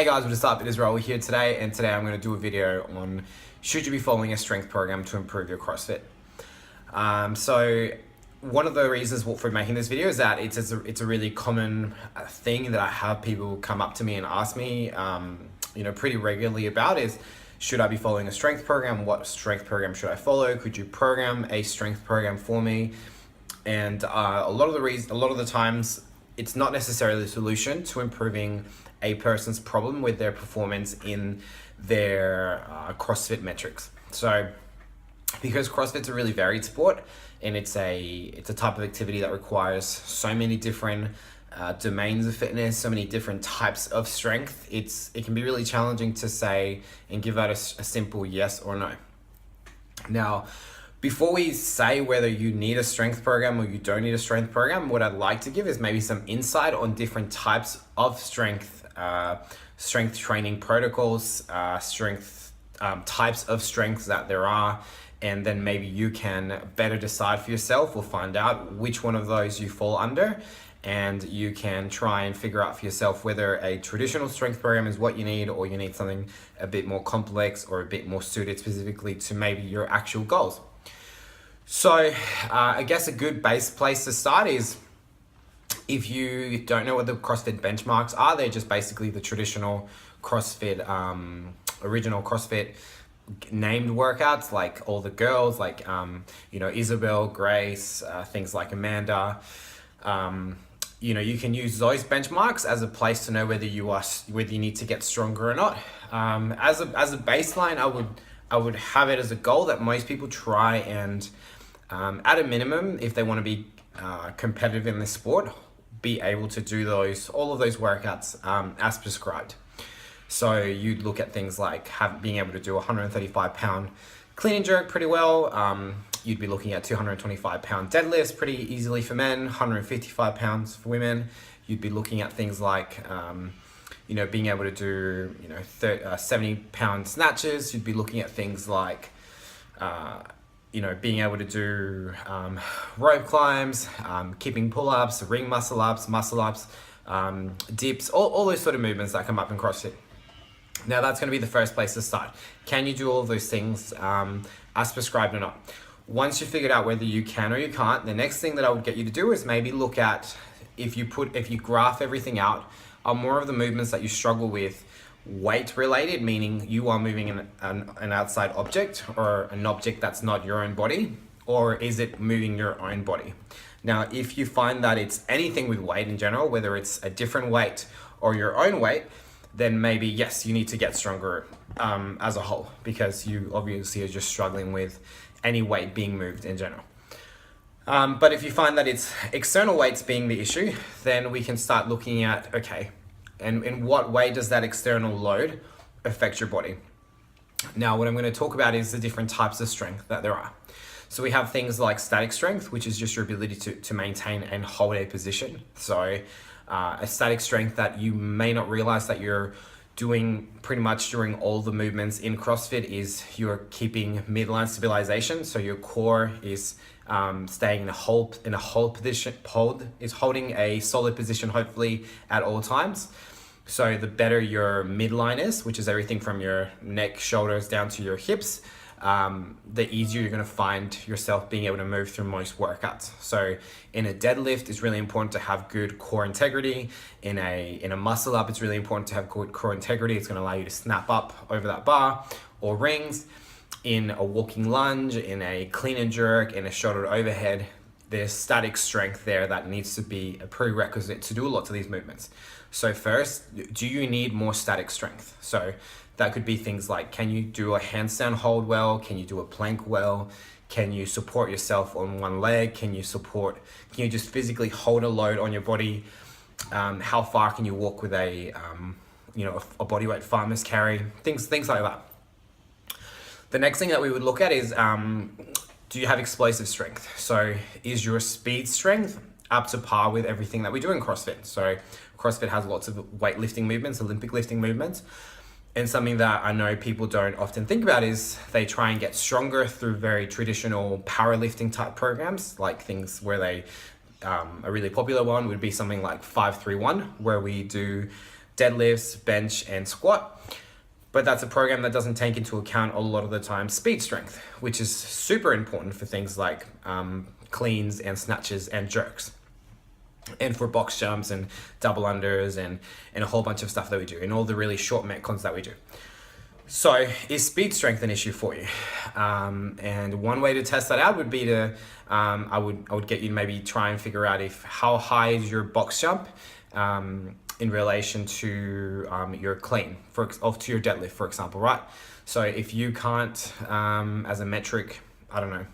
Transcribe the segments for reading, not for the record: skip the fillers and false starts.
Hey guys, what is up? It is Raul here today, and today I'm going to do a video on should you be following a strength program to improve your CrossFit. So one of the reasons for making this video is that it's a really common thing that I have people come up to me and ask me, pretty regularly about is, should I be following a strength program? What strength program should I follow? Could you program a strength program for me? And a lot of the times, it's not necessarily the solution to improving a person's problem with their performance in their CrossFit metrics. So because CrossFit's a really varied sport, and it's a type of activity that requires so many different domains of fitness, so many different types of strength, it can be really challenging to say and give out a simple yes or no. Now, before we say whether you need a strength program or you don't need a strength program, what I'd like to give is maybe some insight on different types of strength training protocols, types of strengths that there are, and then maybe you can better decide for yourself or find out which one of those you fall under, and you can try and figure out for yourself whether a traditional strength program is what you need, or you need something a bit more complex or a bit more suited specifically to maybe your actual goals. So I guess a good base place to start is, if you don't know what the CrossFit benchmarks are, they're just basically the traditional CrossFit, original CrossFit named workouts, like all the girls, like, Isabel, Grace, things like Amanda. You can use those benchmarks as a place to know whether you need to get stronger or not. As a baseline, I would have it as a goal that most people try and, at a minimum, if they want to be competitive in this sport, be able to do all of those workouts as prescribed. So you'd look at things like being able to do 135 pound clean and jerk pretty well. You'd be looking at 225 pound deadlifts pretty easily for men, 155 pounds for women. You'd be looking at things like, being able to do, 70 pound snatches. You'd be looking at things like, being able to do rope climbs, keeping pull-ups, ring muscle-ups, dips, all those sort of movements that come up in CrossFit. Now that's going to be the first place to start. Can you do all of those things as prescribed or not? Once you figured out whether you can or you can't, the next thing that I would get you to do is maybe look at, if you graph everything out, are more of the movements that you struggle with weight related, meaning you are moving an outside object or an object that's not your own body, or is it moving your own body? Now, if you find that it's anything with weight in general, whether it's a different weight or your own weight, then maybe, yes, you need to get stronger as a whole, because you obviously are just struggling with any weight being moved in general. But if you find that it's external weights being the issue, then we can start looking at, okay, and in what way does that external load affect your body? Now, what I'm going to talk about is the different types of strength that there are. So we have things like static strength, which is just your ability to maintain and hold a position. So a static strength that you may not realize that you're doing pretty much during all the movements in CrossFit is you're keeping midline stabilization. So your core is staying in a hold position, is holding a solid position, hopefully at all times. So the better your midline is, which is everything from your neck, shoulders down to your hips, the easier you're going to find yourself being able to move through most workouts. So in a deadlift, it's really important to have good core integrity. In a muscle up, it's really important to have good core integrity. It's going to allow you to snap up over that bar or rings. In a walking lunge, in a clean and jerk, in a shoulder overhead, there's static strength there that needs to be a prerequisite to do lots of these movements. So first, do you need more static strength? So that could be things like, can you do a handstand hold well? Can you do a plank well? Can you support yourself on one leg? Can you just physically hold a load on your body? How far can you walk with a bodyweight farmer's carry? Things like that. The next thing that we would look at is, do you have explosive strength? So is your speed strength up to par with everything that we do in CrossFit? So CrossFit has lots of weightlifting movements, Olympic lifting movements. And something that I know people don't often think about is they try and get stronger through very traditional powerlifting type programs, like things where they, a really popular one would be something like 5-3-1, where we do deadlifts, bench, and squat. But that's a program that doesn't take into account a lot of the time speed strength, which is super important for things like cleans and snatches and jerks, and for box jumps and double unders and a whole bunch of stuff that we do, and all the really short metcons that we do. So is speed strength an issue for you? And one way to test that out would be to, I would get you to maybe try and figure out how high is your box jump in relation to your clean, to your deadlift, for example, right? So if you can't, as a metric, I don't know,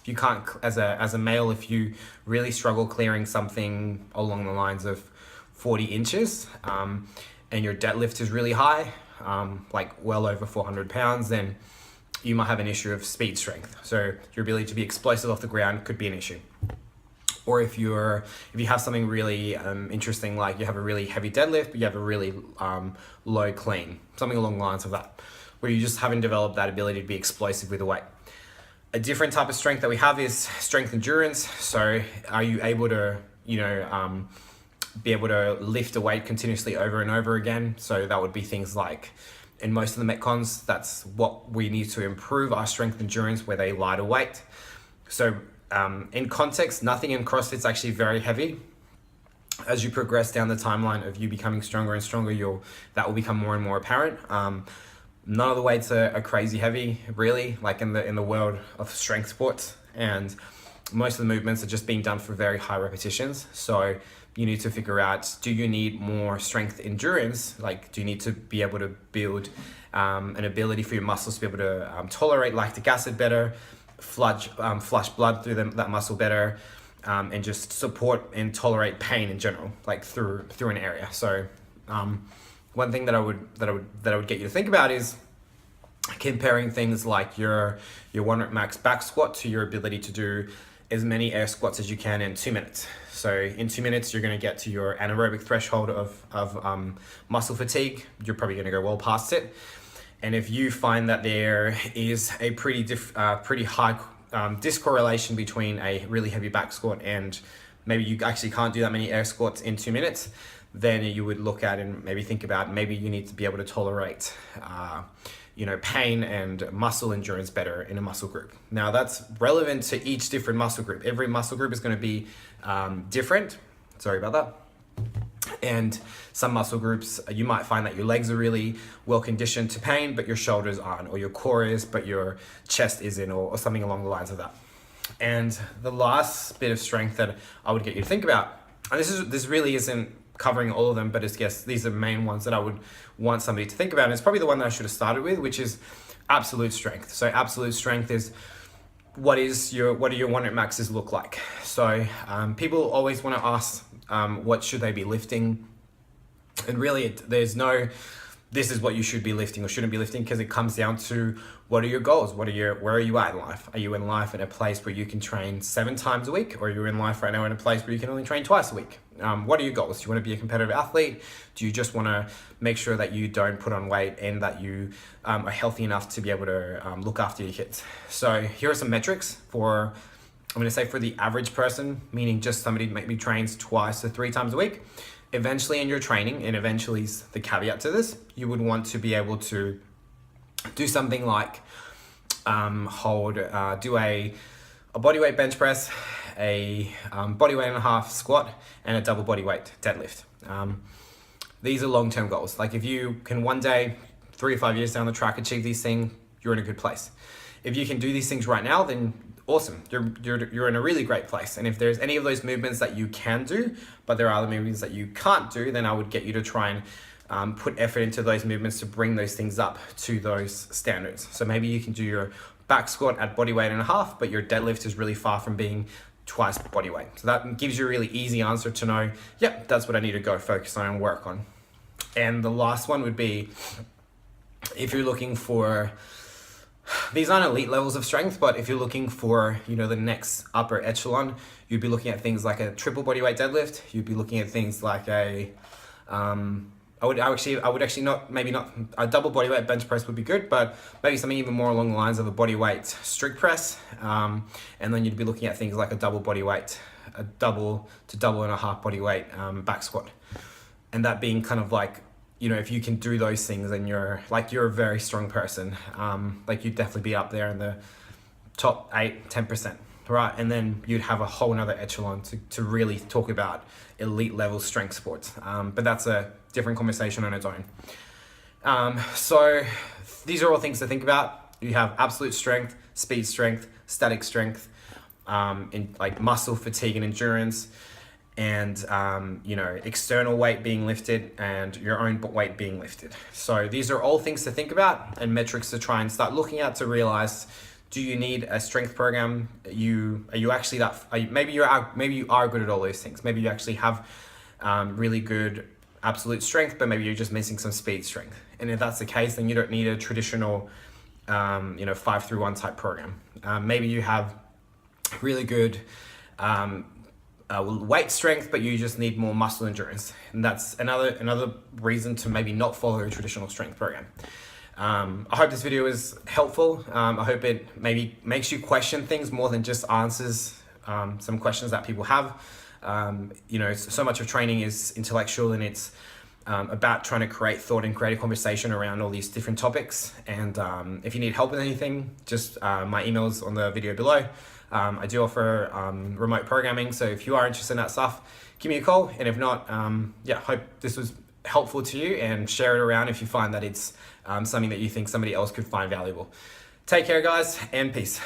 if you can't, as a male, if you really struggle clearing something along the lines of 40 inches, and your deadlift is really high, like well over 400 pounds, then you might have an issue of speed strength. So your ability to be explosive off the ground could be an issue. Or if you have something really interesting, like you have a really heavy deadlift, but you have a really low clean, something along the lines of that, where you just haven't developed that ability to be explosive with the weight. A different type of strength that we have is strength endurance. So are you able to, be able to lift a weight continuously over and over again? So that would be things like, in most of the metcons, that's what we need to improve our strength endurance, where they lighter weight. So in context, nothing in CrossFit's actually very heavy. As you progress down the timeline of you becoming stronger and stronger, that will become more and more apparent. None of the weights are crazy heavy, really, like in the world of strength sports, and most of the movements are just being done for very high repetitions. So you need to figure out, do you need more strength endurance? Like, do you need to be able to build an ability for your muscles to be able to tolerate lactic acid better, flush blood through that muscle better, and just support and tolerate pain in general, like through an area. So one thing that I would get you to think about is comparing things like your 1 rep max back squat to your ability to do as many air squats as you can in 2 minutes. So in 2 minutes, you're going to get to your anaerobic threshold of muscle fatigue. You're probably going to go well past it. And if you find that there is a pretty high discorrelation between a really heavy back squat and maybe you actually can't do that many air squats in 2 minutes, then you would look at and maybe think about, maybe you need to be able to tolerate pain and muscle endurance better in a muscle group. Now that's relevant to each different muscle group. Every muscle group is going to be different. Sorry about that. And some muscle groups, you might find that your legs are really well conditioned to pain, but your shoulders aren't, or your core is, but your chest isn't, or something along the lines of that. And the last bit of strength that I would get you to think about, and this really isn't covering all of them, but these are the main ones that I would want somebody to think about. And it's probably the one that I should have started with, which is absolute strength. So absolute strength is, what do your 1 rep maxes look like? So people always want to ask, what should they be lifting? And really, there's no, this is what you should be lifting or shouldn't be lifting, because it comes down to, what are your goals? Where are you at in life? Are you in life in a place where you can train 7 times a week, or are you in life right now in a place where you can only train twice a week? What are your goals? Do you want to be a competitive athlete? Do you just want to make sure that you don't put on weight and that you are healthy enough to be able to look after your kids? So here are some metrics for, I'm going to say, for the average person, meaning just somebody maybe trains 2 to 3 times a week. Eventually in your training, and eventually is the caveat to this, you would want to be able to do something like do a bodyweight bench press, a bodyweight and a half squat, and a double bodyweight deadlift. These are long-term goals. Like, if you can one day, 3 or 5 years down the track, achieve these things, you're in a good place. If you can do these things right now, then awesome, you're in a really great place. And if there's any of those movements that you can do, but there are other movements that you can't do, then I would get you to try and put effort into those movements to bring those things up to those standards. So maybe you can do your back squat at body weight and a half, but your deadlift is really far from being twice body weight. So that gives you a really easy answer to know, yep, that's what I need to go focus on and work on. And the last one would be, if you're looking for, these aren't elite levels of strength, but if you're looking for, the next upper echelon, you'd be looking at things like a triple bodyweight deadlift. You'd be looking at things like a maybe not a double bodyweight bench press would be good, but maybe something even more along the lines of a bodyweight strict press. And then you'd be looking at things like a double bodyweight, a double to double and a half bodyweight back squat. And that being kind of like you know, if you can do those things, then you're a very strong person. Like you'd definitely be up there in the top 8-10%, right? And then you'd have a whole nother echelon to really talk about elite level strength sports. But that's a different conversation on its own. So these are all things to think about. You have absolute strength, speed strength, static strength, in like muscle fatigue and endurance, and you know, external weight being lifted and your own weight being lifted. So these are all things to think about and metrics to try and start looking at to realize, do you need a strength program? Are you actually maybe you are good at all those things. Maybe you actually have really good absolute strength, but maybe you're just missing some speed strength. And if that's the case, then you don't need a traditional 5-through-1 type program. Maybe you have really good weight strength, but you just need more muscle endurance, and that's another reason to maybe not follow a traditional strength program. I hope this video is helpful. I hope it maybe makes you question things more than just answers some questions that people have. You know, so much of training is intellectual, and it's about trying to create thought and create a conversation around all these different topics. And if you need help with anything, just my email's on the video below. I do offer remote programming, so if you are interested in that stuff, give me a call. And if not, hope this was helpful to you, and share it around if you find that it's something that you think somebody else could find valuable. Take care, guys, and peace.